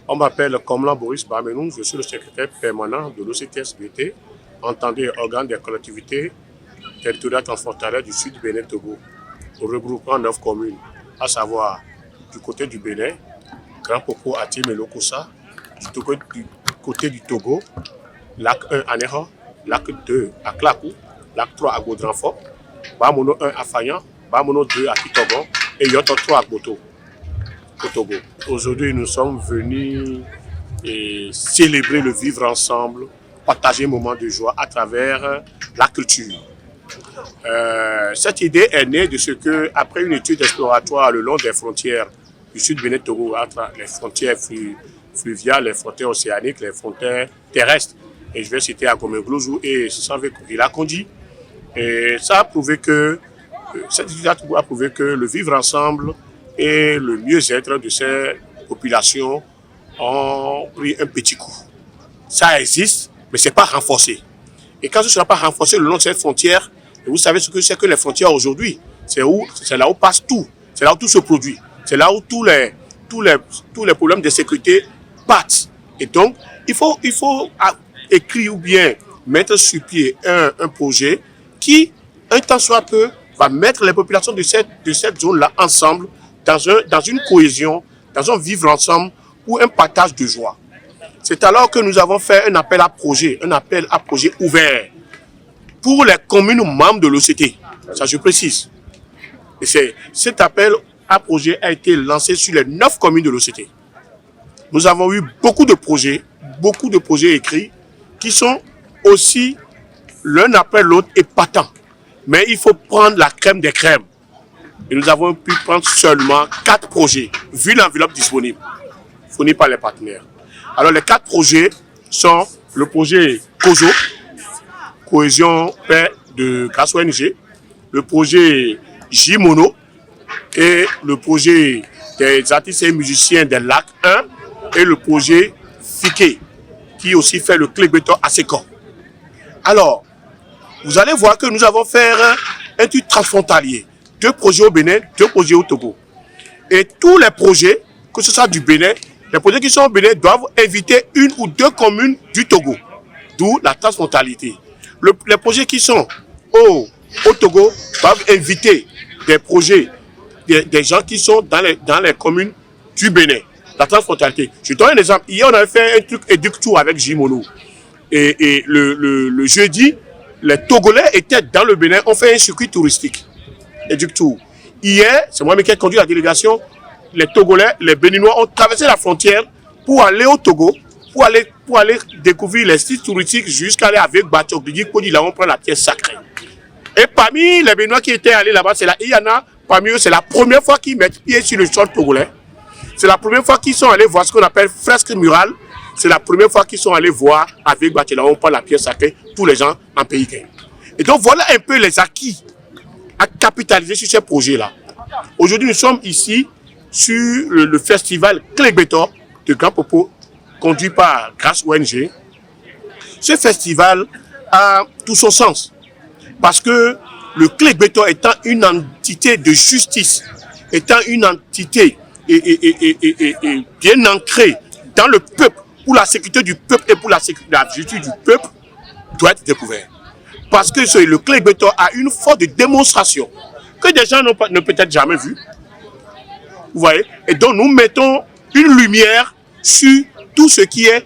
On m'appelle Komlan Boris Bamenou, je suis le secrétaire permanent de l'OCTSBT, entendez organe des collectivités territoriales transfrontalières du Sud Bénin-Togo, regroupant 9 communes, à savoir du côté du Bénin, Grand Popo, Atim et Lokossa, du côté du Togo, Lac 1 à Néha, Lac 2 à Klakou, Lac 3 à Gaudranfort, Bamono 1 à Fagnan, Bamono 2 à Kitogon et Yoto 3 à Boto, au Togo. Aujourd'hui, nous sommes venus célébrer le vivre ensemble, partager un moment de joie à travers la culture. Cette idée est née de ce que, après une étude exploratoire le long des frontières du Sud Bénin-Togo, entre les frontières fluviales, les frontières océaniques, les frontières terrestres, et je vais citer Agomenglouzou et Sissanvé Kondi, et ça a prouvé que, cette étude a prouvé que le vivre ensemble et le mieux-être de ces populations ont pris un petit coup. Ça existe, mais ce n'est pas renforcé. Et quand ce ne sera pas renforcé le long de cette frontière, vous savez ce que c'est que les frontières aujourd'hui. C'est là où passe tout. C'est là où tout se produit. C'est là où tous les problèmes de sécurité battent. Et donc, il faut écrire ou bien mettre sur pied un projet qui, un temps soit peu, va mettre les populations de cette zone-là ensemble dans une cohésion, dans un vivre ensemble ou un partage de joie. C'est alors que nous avons fait un appel à projet ouvert pour les communes membres de l'OCT. Ça, je précise. Et cet appel à projet a été lancé sur les 9 communes de l'OCT. Nous avons eu beaucoup de projets écrits qui sont aussi l'un après l'autre épatants. Mais il faut prendre la crème des crèmes. Et nous avons pu prendre seulement 4 projets, vu l'enveloppe disponible, fournie par les partenaires. Alors les 4 projets sont le projet COSO, Cohésion Paix de grâce ONG, le projet J-Mono et le projet des artistes et musiciens des Lacs 1 et le projet Fiké, qui aussi fait le clé béton à Sécor. Alors, vous allez voir que nous avons fait un truc transfrontalier. 2 projets au Bénin, 2 projets au Togo. Et tous les projets, que ce soit du Bénin, les projets qui sont au Bénin doivent inviter 1 ou 2 communes du Togo. D'où la transfrontalité. Les projets qui sont au Togo doivent inviter des projets, des gens qui sont dans les communes du Bénin. La transfrontalité. Je donne un exemple. Hier, on avait fait un truc éductour avec J-Mono. Et le jeudi, les Togolais étaient dans le Bénin, on fait un circuit touristique. Éductour. Hier, c'est moi qui ai conduit la délégation. Les Togolais, les Béninois ont traversé la frontière pour aller au Togo, pour aller découvrir les sites touristiques jusqu'à aller avec Bachok. Là, on prend la pièce sacrée. Et parmi les Béninois qui étaient allés là-bas, il y en a, parmi eux, c'est la première fois qu'ils mettent pied sur le sol togolais. C'est la première fois qu'ils sont allés voir ce qu'on appelle fresque murale. C'est la première fois qu'ils sont allés voir avec Bachok. Là, on prend la pièce sacrée, tous les gens en pays. Et donc, voilà un peu les acquis à capitaliser sur ces projets-là. Aujourd'hui, nous sommes ici sur le festival Clé Béton de Grand Popo, conduit par Grâce ONG. Ce festival a tout son sens, parce que le Clé Béton étant une entité de justice, étant une entité bien ancrée dans le peuple, pour la sécurité du peuple et pour la justice du peuple, doit être découvert. Parce que le Clé Béton a une force de démonstration que des gens n'ont peut-être jamais vue. Vous voyez? Et donc nous mettons une lumière sur tout ce qui est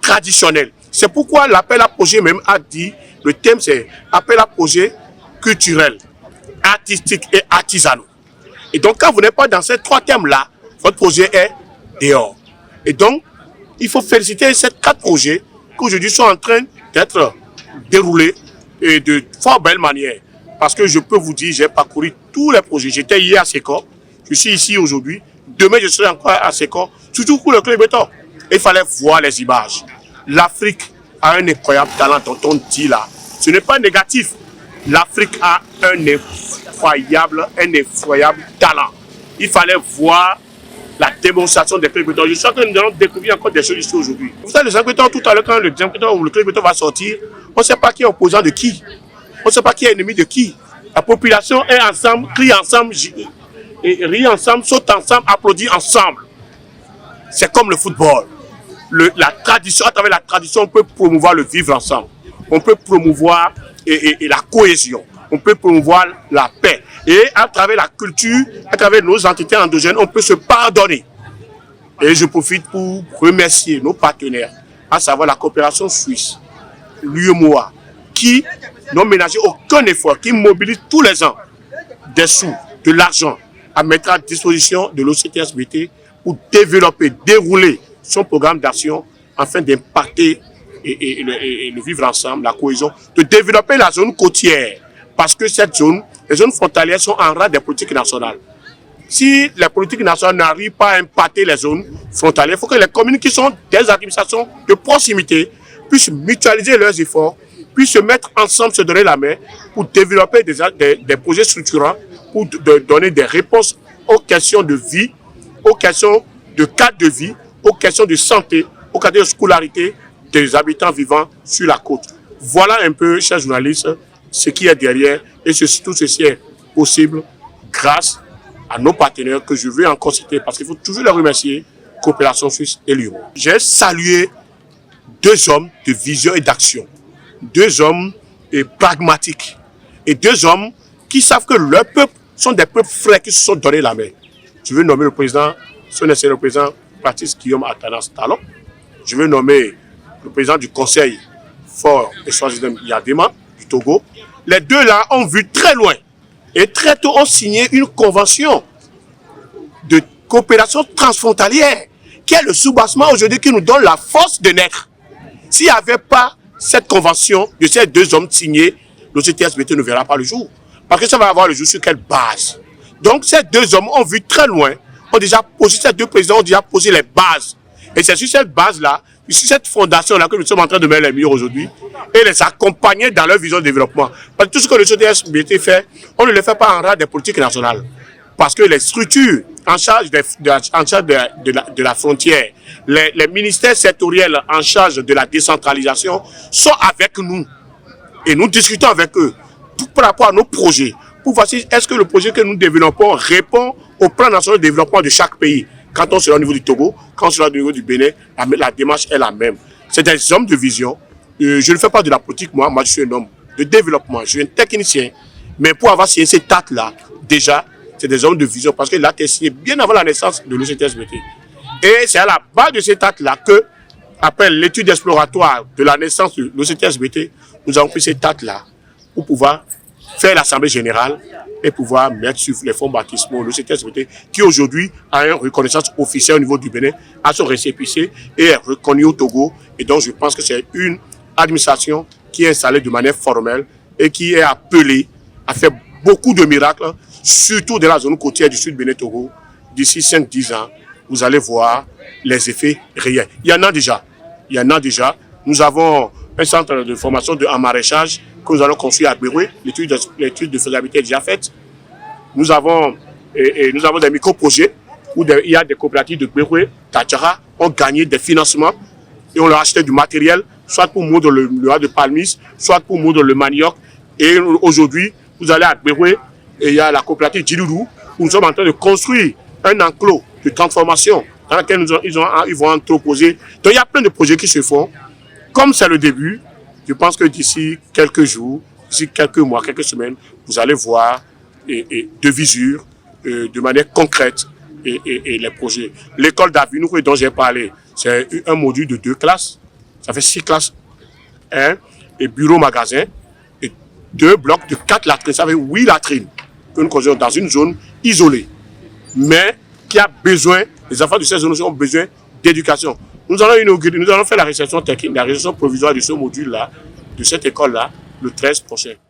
traditionnel. C'est pourquoi l'appel à projet même a dit, le thème c'est appel à projet culturel, artistique et artisanal. Et donc quand vous n'êtes pas dans ces 3 thèmes-là, votre projet est dehors. Et donc, il faut féliciter ces 4 projets qui aujourd'hui sont en train d'être déroulés et de fort belle manière. Parce que je peux vous dire, j'ai parcouru tous les projets. J'étais hier à Sécor, je suis ici aujourd'hui. Demain, je serai encore à Sécor, surtout pour le Clé Béton. Il fallait voir les images. L'Afrique a un incroyable talent dont on dit là. Ce n'est pas négatif. L'Afrique a un effroyable talent. Il fallait voir la démonstration des Clé Béton. Je sens que nous allons découvrir encore des choses ici aujourd'hui. Vous savez, les Béton, tout à l'heure, quand le Clé Béton va sortir, on ne sait pas qui est opposant de qui. On ne sait pas qui est ennemi de qui. La population est ensemble, crie ensemble, rit ensemble, saute ensemble, applaudit ensemble. C'est comme le football. la tradition, à travers la tradition, on peut promouvoir le vivre ensemble. On peut promouvoir la cohésion. On peut promouvoir la paix. Et à travers la culture, à travers nos entités endogènes, on peut se pardonner. Et je profite pour remercier nos partenaires, à savoir la coopération suisse, l'UEMOA, qui n'ont ménagé aucun effort, qui mobilisent tous les ans des sous, de l'argent à mettre à disposition de l'OCTSBT pour développer, dérouler son programme d'action afin d'impacter et le vivre ensemble, la cohésion, de développer la zone côtière. Parce que cette zone, les zones frontalières sont en rang des politiques nationales. Si les politiques nationales n'arrivent pas à impacter les zones frontalières, il faut que les communes qui sont des administrations de proximité puissent mutualiser leurs efforts, puissent se mettre ensemble, se donner la main pour développer des projets structurants, pour donner des réponses aux questions de vie, aux questions de cadre de vie, aux questions de santé, aux questions de scolarité des habitants vivant sur la côte. Voilà un peu, chers journalistes, ce qui est derrière, et tout ceci est possible grâce à nos partenaires que je veux encore citer parce qu'il faut toujours les remercier, Coopération Suisse et l'UEMOA. J'ai salué deux hommes de vision et d'action, deux hommes pragmatiques et deux hommes qui savent que leurs peuples sont des peuples frères qui se sont donné la main. Je veux nommer le président, son excellent le président Patrice Guillaume Atanas Talon. Je veux nommer le président du conseil Fort et Swaziland Yadema du Togo. Les deux là ont vu très loin et très tôt ont signé une convention de coopération transfrontalière qui est le soubassement aujourd'hui qui nous donne la force de naître. S'il n'y avait pas cette convention de ces deux hommes signés, l'OCTSBT ne verra pas le jour. Parce que ça va avoir le jour sur quelle base. Donc ces deux hommes ont vu très loin, ont déjà posé, ces deux présidents ont déjà posé les bases. Et c'est sur cette base-là, sur cette fondation-là que nous sommes en train de mettre les murs aujourd'hui et les accompagner dans leur vision de développement. Parce que tout ce que le CTSBT fait, on ne le fait pas en rang des politiques nationales. Parce que les structures en charge de la frontière, les ministères sectoriels en charge de la décentralisation sont avec nous. Et nous discutons avec eux par rapport à nos projets. Pour voir si est-ce que le projet que nous développons répond au plan national de développement de chaque pays. Quand on sera au niveau du Togo, quand on sera au niveau du Bénin, la démarche est la même. C'est des hommes de vision. Je ne fais pas de la politique, moi je suis un homme de développement, je suis un technicien. Mais pour avoir signé cet acte-là, déjà, c'est des hommes de vision parce que l'acte est signé bien avant la naissance de l'OCTSBT. Et c'est à la base de cet acte-là que, après l'étude exploratoire de la naissance de l'OCTSBT, nous avons pris cet acte-là pour pouvoir faire l'Assemblée générale et pouvoir mettre sur les fonds baptismaux l'OCTSBT qui aujourd'hui a une reconnaissance officielle au niveau du Bénin, a son récépissé et est reconnu au Togo. Et donc je pense que c'est une administration qui est installée de manière formelle et qui est appelée à faire beaucoup de miracles, surtout dans la zone côtière du Sud-Bénin-Togo. D'ici 5-10 ans, vous allez voir les effets réels. Il y en a déjà. Nous avons un centre de formation en maraîchage que nous allons construire à Béroué. L'étude de faisabilité est déjà faite. Nous avons des micro-projets où il y a des coopératives de Béroué, Tachara, ont gagné des financements et on leur a acheté du matériel, soit pour moudre le noix de palmis, soit pour moudre le manioc. Et aujourd'hui, vous allez à Béroué et il y a la coopérative Djiloulou où nous sommes en train de construire un enclos de transformation dans lequel ils vont entreposer. Donc il y a plein de projets qui se font. Comme c'est le début, je pense que d'ici quelques jours, d'ici quelques mois, quelques semaines, vous allez voir de visure, de manière concrète, et les projets. L'école d'Avinouk dont j'ai parlé, c'est un module de 2 classes. Ça fait 6 classes. Et bureau-magasin. Et 2 blocs de 4 latrines. Ça fait 8 latrines que nous construisons dans une zone isolée. Mais qui a besoin, les enfants de cette zone ont besoin d'éducation. Nous allons faire la réception technique, la réception provisoire de ce module-là, de cette école-là, le 13 prochain.